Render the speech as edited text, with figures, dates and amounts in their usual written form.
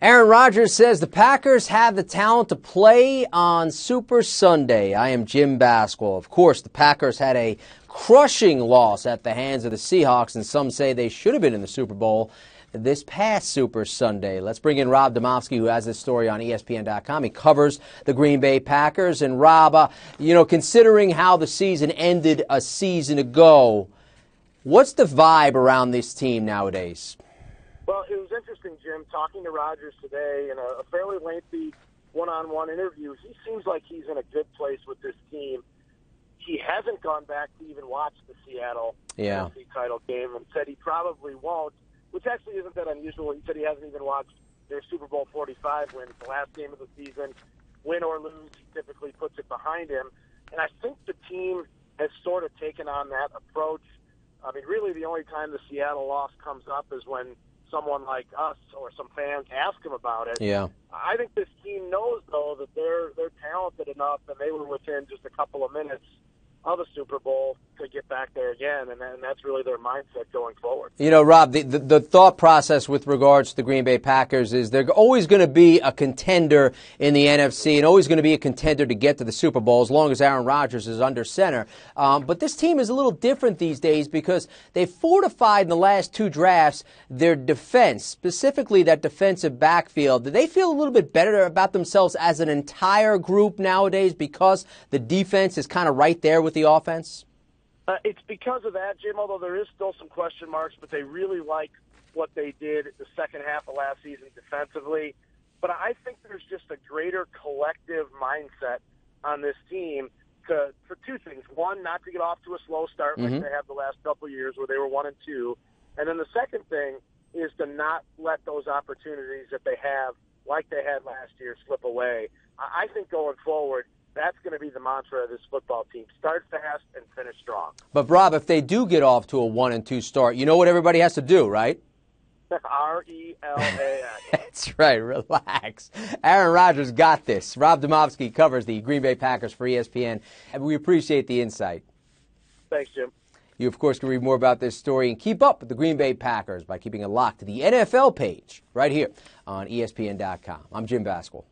Aaron Rodgers says the Packers have the talent to play on Super Sunday. I am Jim Basquill. Of course, the Packers had a crushing loss at the hands of the Seahawks, and some say they should have been in the Super Bowl this past Super Sunday. Let's bring in Rob Demovsky, who has this story on ESPN.com. He covers the Green Bay Packers. And Rob, considering how the season ended a season ago, what's the vibe around this team nowadays? Well, it was interesting, Jim, talking to Rodgers today in a fairly lengthy one-on-one interview. He seems like he's in a good place with this team. He hasn't gone back to even watch the Seattle NFC title game and said he probably won't, which actually isn't that unusual. He said he hasn't even watched their Super Bowl 45 win, the last game of the season. Win or lose, he typically puts it behind him. And I think the team has sort of taken on that approach. I mean, really the only time the Seattle loss comes up is when someone like us or some fans ask him about it. Yeah. I think this team knows, though, that they're talented enough, and they were within just a couple of minutes of a Super Bowl to get back there again, and that's really their mindset going forward. Rob, the thought process with regards to the Green Bay Packers is they're always going to be a contender in the NFC and always going to be a contender to get to the Super Bowl as long as Aaron Rodgers is under center. But this team is a little different these days because they've fortified in the last two drafts their defense, specifically that defensive backfield. Do they feel a little bit better about themselves as an entire group nowadays because the defense is kind of right there with the offense? It's because of that, Jim, although there is still some question marks, but they really like what they did the second half of last season defensively. But I think there's just a greater collective mindset on this team for two things. One, not to get off to a slow start like they have the last couple of years where they were 1-2. And then the second thing is to not let those opportunities that they have, like they had last year, slip away. I think going forward, that's going to be the mantra of this football team. Start fast and finish strong. But, Rob, if they do get off to a 1-2 start, you know what everybody has to do, right? RELAX. That's right. Relax. Aaron Rodgers got this. Rob Demovsky covers the Green Bay Packers for ESPN, and we appreciate the insight. Thanks, Jim. You, of course, can read more about this story and keep up with the Green Bay Packers by keeping a lock to the NFL page right here on ESPN.com. I'm Jim Basquill.